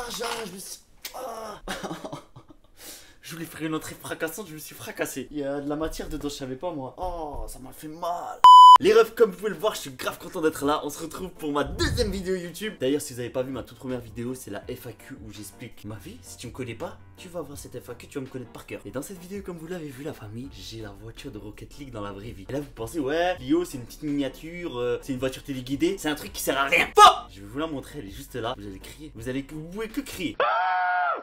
Je me suis... Ah. Je voulais faire une entrée fracassante, je me suis fracassé. Il y a de la matière dedans, je savais pas moi. Oh, ça m'a fait mal. Les refs, comme vous pouvez le voir, je suis grave content d'être là. On se retrouve pour ma deuxième vidéo YouTube. D'ailleurs, si vous n'avez pas vu ma toute première vidéo, c'est la FAQ où j'explique ma vie. Si tu me connais pas, tu vas voir cette FAQ, tu vas me connaître par cœur. Et dans cette vidéo, comme vous l'avez vu la famille, j'ai la voiture de Rocket League dans la vraie vie. Et là, vous pensez, ouais, Clio, c'est une petite miniature, c'est une voiture téléguidée, c'est un truc qui sert à rien. Faux. Je vais vous la montrer, elle est juste là. Vous allez crier, vous pouvez que crier.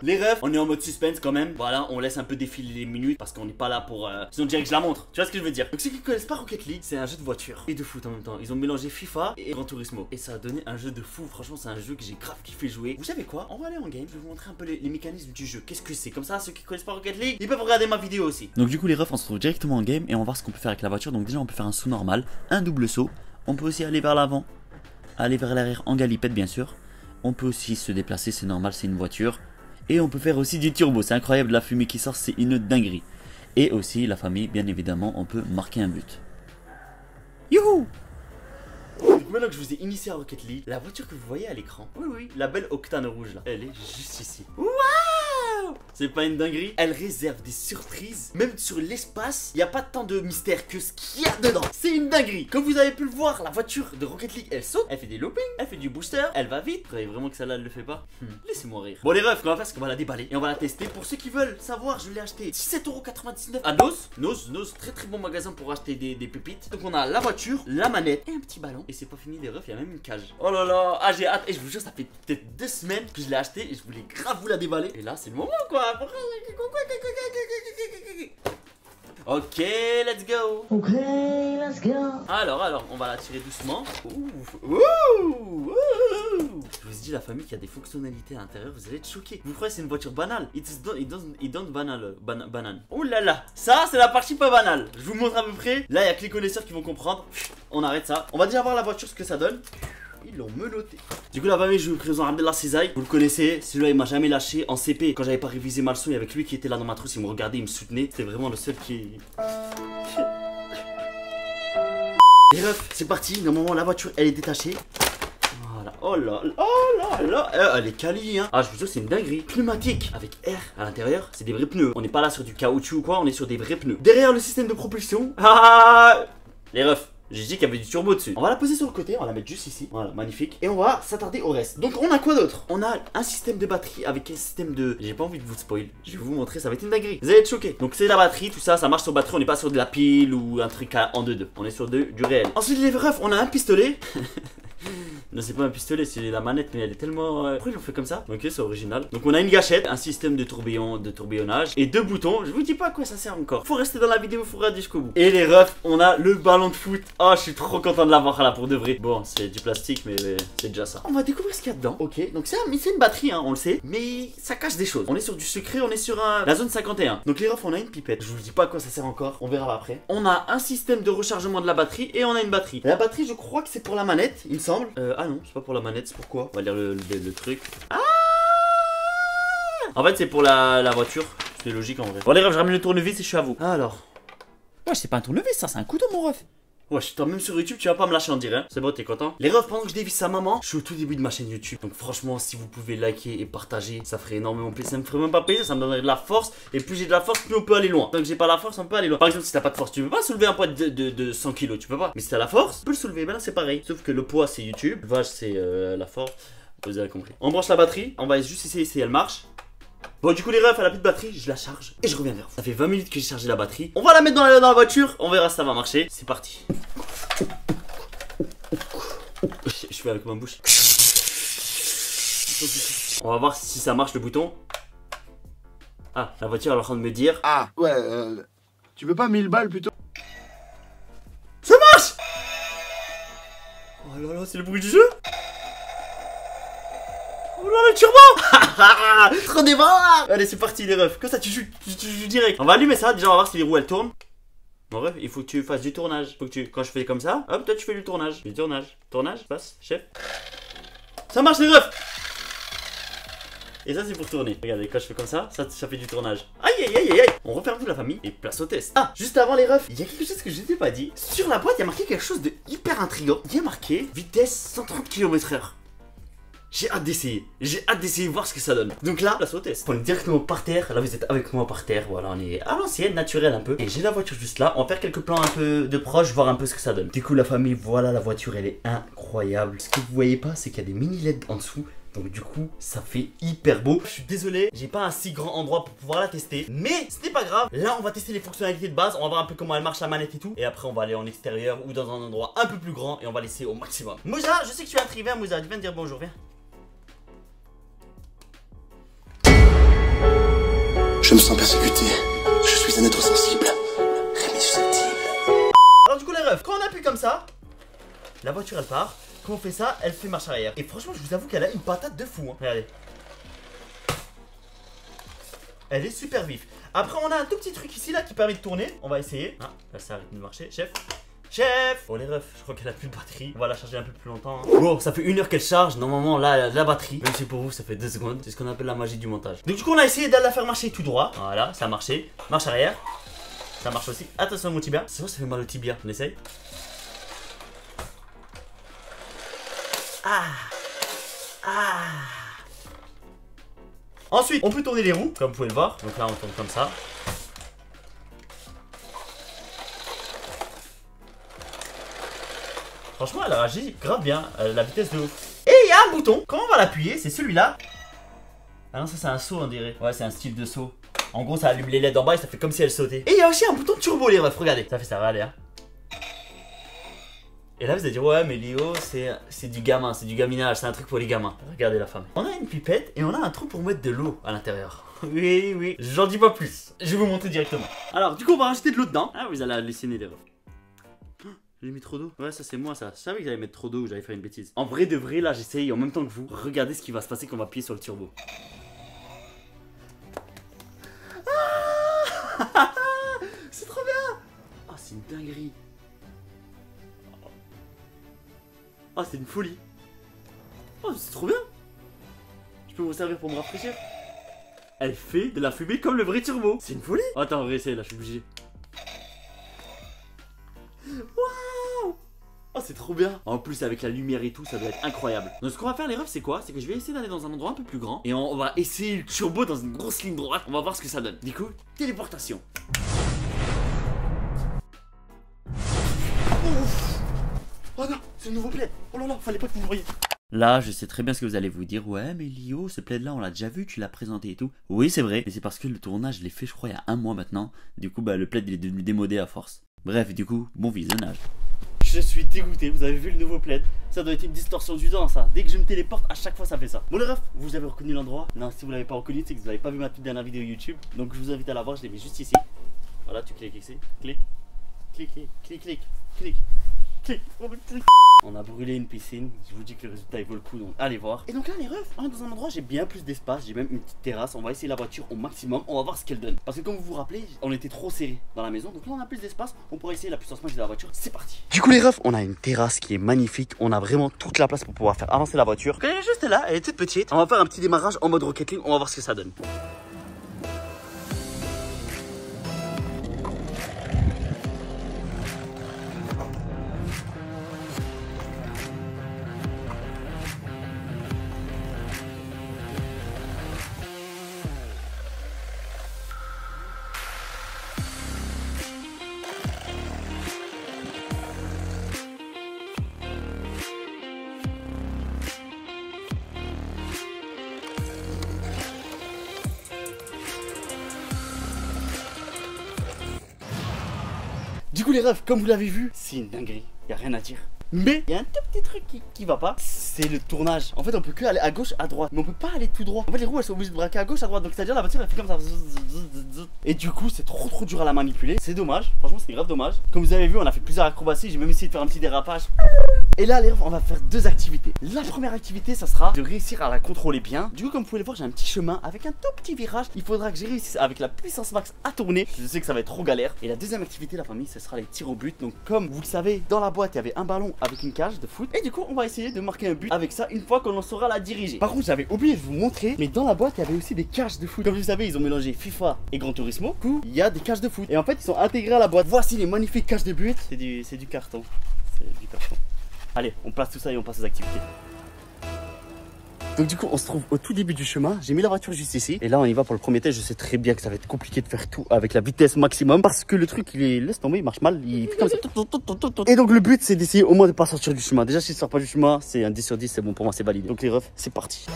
Les refs, on est en mode suspense quand même. Voilà, on laisse un peu défiler les minutes parce qu'on n'est pas là pour... Sinon, on dirait que je la montre. Tu vois ce que je veux dire? Donc, ceux qui ne connaissent pas Rocket League, c'est un jeu de voiture et de foot en même temps. Ils ont mélangé FIFA et Gran Turismo. Et ça a donné un jeu de fou. Franchement, c'est un jeu que j'ai grave kiffé jouer. Vous savez quoi? On va aller en game. Je vais vous montrer un peu les mécanismes du jeu. Qu'est-ce que c'est? Comme ça, ceux qui ne connaissent pas Rocket League, ils peuvent regarder ma vidéo aussi. Donc, du coup, les refs, on se retrouve directement en game et on va voir ce qu'on peut faire avec la voiture. Donc, déjà, on peut faire un saut normal, un double saut. On peut aussi aller vers l'avant, aller vers l'arrière en galipette, bien sûr. On peut aussi se déplacer, c'est normal, c'est une voiture. Et on peut faire aussi du turbo, c'est incroyable, la fumée qui sort, c'est une dinguerie. Et aussi, la famille, bien évidemment, on peut marquer un but. Youhou! Donc maintenant que je vous ai initié à Rocket League, la voiture que vous voyez à l'écran, oui, la belle Octane rouge là, elle est juste ici. Waouh! C'est pas une dinguerie? Elle réserve des surprises, même sur l'espace, il n'y a pas tant de mystère que ce qu'il y a dedans. C'est une dinguerie. Comme vous avez pu le voir, la voiture de Rocket League, elle saute, elle fait des loopings, elle fait du booster, elle va vite. Vous croyez vraiment que celle-là, elle le fait pas? Laissez-moi rire. Bon les refs, ce qu'on va faire, c'est qu'on va la déballer et on va la tester. Pour ceux qui veulent savoir, je l'ai acheté 17,99€ à Noz, très bon magasin pour acheter des pépites. Donc on a la voiture, la manette et un petit ballon. Et c'est pas fini les refs, il y a même une cage. Oh là là, ah j'ai hâte. Et je vous jure, ça fait peut-être 2 semaines que je l'ai acheté et je voulais grave vous la déballer. Et là, c'est le moment quoi. Ok, let's go. Ok, let's go. Alors, on va la tirer doucement. Je vous dis la famille qu'il y a des fonctionnalités à l'intérieur, vous allez être choqués. Vous croyez que c'est une voiture banale? It don't banal. Oh là là, ça c'est la partie pas banale. Je vous montre à peu près. Là il y a que les connaisseurs qui vont comprendre. On arrête ça. On va déjà voir la voiture, ce que ça donne. Ils l'ont menotté. Du coup la famille, je vous présente Abdellah Cisaille. Vous le connaissez, celui-là il m'a jamais lâché. En CP, quand j'avais pas révisé ma leçon, il y avait lui qui était là dans ma trousse, il me regardait, il me soutenait. C'était vraiment le seul qui... Les refs, c'est parti. Normalement la voiture elle est détachée. Voilà. Oh là, elle est quali hein. Ah je vous jure c'est une dinguerie. Pneumatique avec air à l'intérieur, c'est des vrais pneus. On n'est pas là sur du caoutchouc ou quoi, on est sur des vrais pneus. Derrière le système de propulsion. Les refs, j'ai dit qu'il y avait du turbo dessus. On va la poser sur le côté, on va la mettre juste ici. Voilà, magnifique. Et on va s'attarder au reste. Donc on a quoi d'autre? On a un système de batterie avec un système de... J'ai pas envie de vous spoil. Je vais vous montrer, ça va être une dinguerie. Vous allez être choqués. Donc c'est la batterie, tout ça, ça marche sur batterie. On n'est pas sur de la pile ou un truc en 2-2. On est sur du réel. Ensuite les refs, on a un pistolet. Non c'est pas un pistolet, c'est la manette, mais elle est tellement... Pourquoi ils l'ont fait comme ça? Ok, c'est original. Donc on a une gâchette, un système de tourbillonnage et 2 boutons. Je vous dis pas à quoi ça sert encore. Faut rester dans la vidéo, faut regarder jusqu'au bout. Et les refs, on a le ballon de foot. Oh, je suis trop content de l'avoir là pour de vrai. Bon, c'est du plastique, mais c'est déjà ça. On va découvrir ce qu'il y a dedans. Ok, donc c'est une batterie, hein, on le sait. Mais ça cache des choses. On est sur du secret, on est sur la zone 51. Donc les refs, on a une pipette. Je vous dis pas à quoi ça sert encore. On verra après. On a un système de rechargement de la batterie et on a une batterie. La batterie, je crois que c'est pour la manette, il me semble. Ah non, c'est pas pour la manette, c'est pourquoi? On va lire le truc. Ah! En fait, c'est pour la voiture. C'est logique en vrai. Bon, les refs, je ramène le tournevis et je suis à vous. Alors. Ouais, c'est pas un tournevis, ça, c'est un couteau, mon ref. Ouais, je suis même sur YouTube, tu vas pas me lâcher en dire, hein. C'est bon, t'es content? Les refs, pendant que je dévisse sa maman, je suis au tout début de ma chaîne YouTube. Donc, franchement, si vous pouvez liker et partager, ça ferait énormément plaisir. Ça me ferait même pas plaisir, ça me donnerait de la force. Et plus j'ai de la force, plus on peut aller loin. Tant que j'ai pas la force, on peut aller loin. Par exemple, si t'as pas de force, tu peux pas soulever un poids de 100 kg, tu peux pas. Mais si t'as la force, tu peux le soulever. Ben là, c'est pareil. Sauf que le poids, c'est YouTube. Le vache, c'est la force. Vous avez compris. On branche la batterie. On va juste essayer si elle marche. Bon, du coup, les refs, elle a plus de batterie, je la charge et je reviens vers vous. Ça fait 20 minutes que j'ai chargé la batterie. On va la mettre dans la voiture, on verra si ça va marcher. C'est parti. Je fais avec ma bouche. On va voir si ça marche le bouton. Ah, la voiture elle est en train de me dire. Ah, ouais, tu veux pas 1000 balles plutôt? Ça marche! Oh là là, c'est le bruit du jeu! Oh là le turbo! Trop débat! Allez c'est parti les refs. Comme ça tu joues direct. On va allumer ça, déjà on va voir si les roues elles tournent. Mon ref, il faut que tu fasses du tournage. Faut que quand je fais comme ça, hop, toi tu fais du tournage. Du tournage. Tournage, passe, chef. Ça marche les refs! Et ça c'est pour tourner. Regardez, quand je fais comme ça fait du tournage. Aïe aïe aïe aïe. On referme tout la famille et place au test. Ah, juste avant les refs, il y a quelque chose que je t'ai pas dit. Sur la boîte, il y a marqué quelque chose de hyper intriguant. Il y a marqué vitesse 130 km/h. J'ai hâte d'essayer. J'ai hâte d'essayer voir ce que ça donne. Donc là, place au test. On est directement par terre. Là, vous êtes avec moi par terre. Voilà, on est à l'ancienne, naturel un peu. Et j'ai la voiture juste là. On va faire quelques plans un peu de proche, voir un peu ce que ça donne. Du coup, la famille, voilà, la voiture, elle est incroyable. Ce que vous voyez pas, c'est qu'il y a des mini LED en dessous. Donc du coup, ça fait hyper beau. Je suis désolé, j'ai pas un si grand endroit pour pouvoir la tester. Mais ce n'est pas grave. Là, on va tester les fonctionnalités de base. On va voir un peu comment elle marche, la manette et tout. Et après, on va aller en extérieur ou dans un endroit un peu plus grand. Et on va laisser au maximum. Moussa, je sais que tu es arrivé, hein, Moussa. Tu viens de dire bonjour, viens. Je me sens persécuté. Je suis un être sensible. Rémi susceptible. Alors du coup, les refs, quand on appuie comme ça, la voiture, elle part. Quand on fait ça, elle fait marche arrière. Et franchement, je vous avoue qu'elle a une patate de fou, hein. Regardez. Elle est super vive. Après, on a un tout petit truc ici, là, qui permet de tourner. On va essayer. Ah, là, ça arrête de marcher. Chef. Chef. Oh, les refs, je crois qu'elle a plus de batterie. On va la charger un peu plus longtemps, hein. Bon, ça fait 1 heure qu'elle charge. Normalement, là, la batterie, même si pour vous, ça fait 2 secondes. C'est ce qu'on appelle la magie du montage. Donc, du coup, on a essayé de la faire marcher tout droit. Voilà, ça a marché. Marche arrière. Ça marche aussi. Attention, mon tibia. C'est vrai, ça fait mal au tibia. On essaye. Ah. Ah. Ensuite, on peut tourner les roues, comme vous pouvez le voir. Donc là, on tourne comme ça. Franchement, elle réagit grave bien. La vitesse de ouf. Et il y a un bouton. Quand on va l'appuyer, c'est celui-là. Ah non, ça c'est un saut, on dirait. Ouais, c'est un style de saut. En gros, ça allume les LED en bas et ça fait comme si elle sautait. Et il y a aussi un bouton turbo, les refs. Regardez. Ça fait ça, regardez, hein. Et là vous allez dire ouais mais Léo c'est du gamin, c'est du gaminage, c'est un truc pour les gamins. Regardez la femme. On a une pipette et on a un trou pour mettre de l'eau à l'intérieur. Oui oui, j'en dis pas plus. Je vais vous montrer directement. Alors du coup on va rajouter de l'eau dedans. Ah vous allez halluciner les refs. J'ai mis trop d'eau. Ouais ça c'est moi ça. Je savais que j'allais mettre trop d'eau ou j'allais faire une bêtise. En vrai de vrai là j'essaye en même temps que vous. Regardez ce qui va se passer quand on va appuyer sur le turbo. Ah c'est trop bien. Ah c'est une dinguerie. Ah c'est une folie. Oh c'est trop bien. Je peux vous servir pour me rafraîchir. Elle fait de la fumée comme le vrai turbo. C'est une folie. Oh, attends on va essayer là je suis obligé. Waouh. Oh c'est trop bien. En plus avec la lumière et tout ça doit être incroyable. Donc ce qu'on va faire les refs c'est quoi? C'est que je vais essayer d'aller dans un endroit un peu plus grand. Et on va essayer le turbo dans une grosse ligne droite. On va voir ce que ça donne. Du coup téléportation. Oh non, c'est le nouveau plaid. Oh là là, fallait pas que vous me voyiez. Là, je sais très bien ce que vous allez vous dire. Ouais, mais Lio, ce plaid-là, on l'a déjà vu, tu l'as présenté et tout. Oui, c'est vrai, mais c'est parce que le tournage, je l'ai fait, je crois, il y a 1 mois maintenant. Du coup, bah, le plaid, il est devenu démodé à force. Bref, du coup, bon visionnage. Je suis dégoûté, vous avez vu le nouveau plaid? Ça doit être une distorsion du temps, ça. Dès que je me téléporte, à chaque fois, ça fait ça. Bon, les refs, vous avez reconnu l'endroit? Non, si vous l'avez pas reconnu, c'est que vous n'avez pas vu ma toute dernière vidéo YouTube. Donc, je vous invite à la voir, je l'ai mis juste ici. Voilà, tu cliques ici. Clique. Clique, clique, clique, clique. On a brûlé une piscine, je vous dis que le résultat il vaut le coup donc allez voir. Et donc là les refs, on est dans un endroit j'ai bien plus d'espace, j'ai même une petite terrasse, on va essayer la voiture au maximum, on va voir ce qu'elle donne. Parce que comme vous vous rappelez, on était trop serré dans la maison, donc là on a plus d'espace, on pourra essayer la puissance max de la voiture, c'est parti. Du coup les refs, on a une terrasse qui est magnifique, on a vraiment toute la place pour pouvoir faire avancer la voiture. Elle est juste là, elle est toute petite, on va faire un petit démarrage en mode Rocket League, on va voir ce que ça donne. Du coup les refs, comme vous l'avez vu, c'est une dinguerie, y a rien à dire. Mais il y a un tout petit truc qui va pas, c'est le tournage. En fait on peut que aller à gauche, à droite, mais on peut pas aller tout droit. En fait les roues elles sont obligées de braquer à gauche, à droite, donc c'est à dire la voiture elle fait comme ça. Et du coup c'est trop dur à la manipuler, c'est dommage, franchement c'est grave dommage. Comme vous avez vu on a fait plusieurs acrobaties, j'ai même essayé de faire un petit dérapage. Et là les refs on va faire 2 activités. La première activité ça sera de réussir à la contrôler bien. Du coup comme vous pouvez le voir j'ai un petit chemin avec un tout petit virage. Il faudra que j'ai réussi avec la puissance max à tourner. Je sais que ça va être trop galère. Et la deuxième activité la famille ce sera les tirs au but. Donc comme vous le savez dans la boîte il y avait un ballon avec une cage de foot. Et du coup on va essayer de marquer un but avec ça une fois qu'on en saura la diriger. Par contre j'avais oublié de vous montrer, mais dans la boîte il y avait aussi des cages de foot. Comme vous savez ils ont mélangé FIFA et Gran Turismo. Du coup il y a des cages de foot. Et en fait ils sont intégrés à la boîte. Voici les magnifiques cages de but. C'est du carton. C'est du carton. Allez on place tout ça et on passe aux activités. Donc du coup on se trouve au tout début du chemin. J'ai mis la voiture juste ici. Et là on y va pour le premier test. Je sais très bien que ça va être compliqué de faire tout avec la vitesse maximum. Parce que le truc il est, laisse tomber, il marche mal. Il fait comme ça. Et donc le but c'est d'essayer au moins de pas sortir du chemin. Déjà si je sors pas du chemin, c'est un 10 sur 10, c'est bon pour moi, c'est validé. Donc les refs, c'est parti.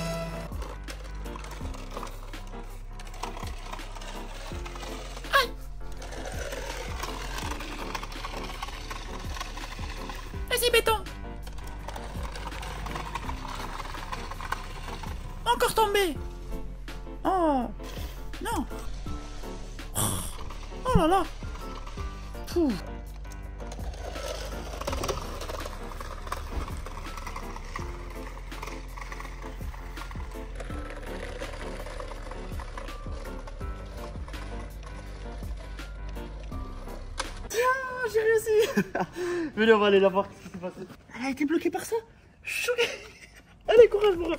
Vas-y, béton. Encore tombé. Oh. Non. Oh là là. Pouh. J'ai réussi. Venez, on va aller la voir. Qu'est-ce qui s'est passé? Elle a été bloquée par ça. Chouette. Allez, courage, mon ref.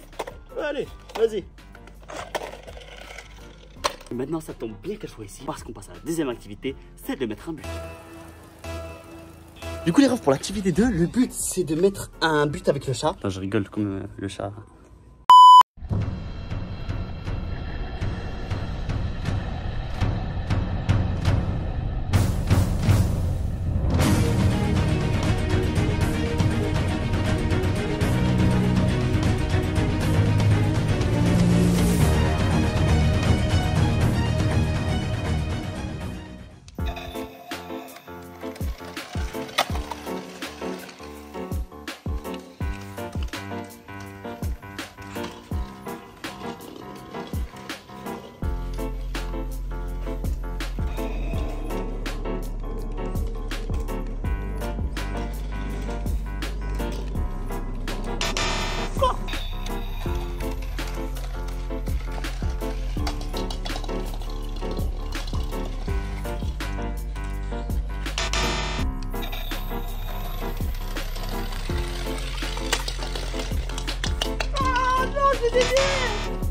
Allez, vas-y. Maintenant, ça tombe bien qu'elle soit ici parce qu'on passe à la deuxième activité, c'est de mettre un but. Du coup, les refs, pour l'activité 2, le but c'est de mettre un but avec le chat. Attends, je rigole comme le chat.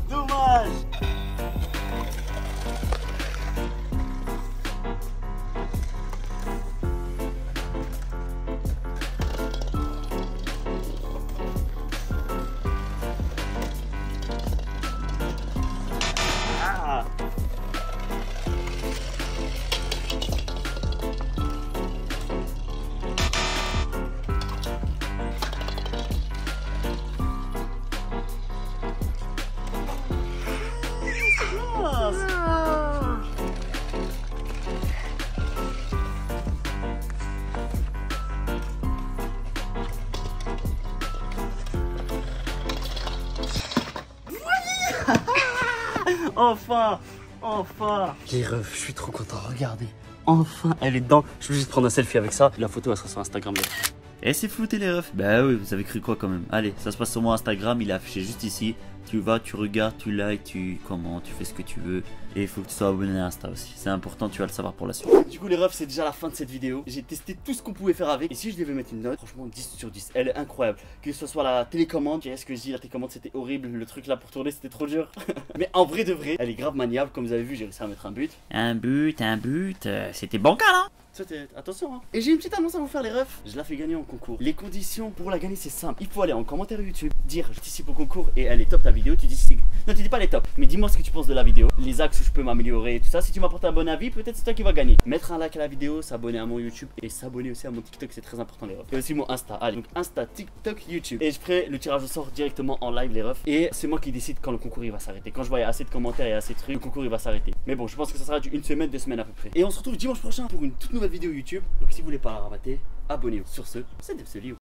Dommage. Ah. Enfin, enfin. Les refs, je suis trop content, regardez. Enfin, elle est dedans. Je vais juste prendre un selfie avec ça. La photo, elle sera sur Instagram. Et c'est flouté les refs. Bah oui, vous avez cru quoi quand même. Allez, ça se passe sur mon Instagram, il est affiché juste ici. Tu vas, tu regardes, tu likes, tu commentes, tu fais ce que tu veux. Et il faut que tu sois abonné à Insta aussi. C'est important, tu vas le savoir pour la suite. Du coup les refs, c'est déjà la fin de cette vidéo. J'ai testé tout ce qu'on pouvait faire avec. Et si je devais mettre une note, franchement 10 sur 10. Elle est incroyable. Que ce soit la télécommande. Qu'est-ce que je dis, la télécommande c'était horrible. Le truc là pour tourner c'était trop dur. Mais en vrai de vrai, elle est grave maniable. Comme vous avez vu, j'ai réussi à mettre un but. Un but. C'était bancal, hein. Attention hein. Et j'ai une petite annonce à vous faire les refs. Je la fais gagner en concours. Les conditions pour la gagner c'est simple. Il faut aller en commentaire YouTube, dire je participe au concours et elle est top ta vidéo. Tu dis si... Non tu dis pas elle est top, mais dis-moi ce que tu penses de la vidéo, les axes où je peux m'améliorer et tout ça. Si tu m'apportes un bon avis, peut-être c'est toi qui vas gagner. Mettre un like à la vidéo, s'abonner à mon YouTube et s'abonner aussi à mon TikTok, c'est très important les refs. Et aussi mon Insta. Allez, donc Insta, TikTok, YouTube. Et je ferai le tirage au sort directement en live les refs. Et c'est moi qui décide quand le concours il va s'arrêter. Quand je vois il y a assez de commentaires et assez de trucs, le concours il va s'arrêter. Mais bon, je pense que ça sera une semaine, 2 semaines à peu près. Et on se retrouve dimanche prochain pour une toute nouvelle vidéo YouTube. Donc si vous voulez pas la rabatter, abonnez-vous. Sur ce, c'est Debs Liu.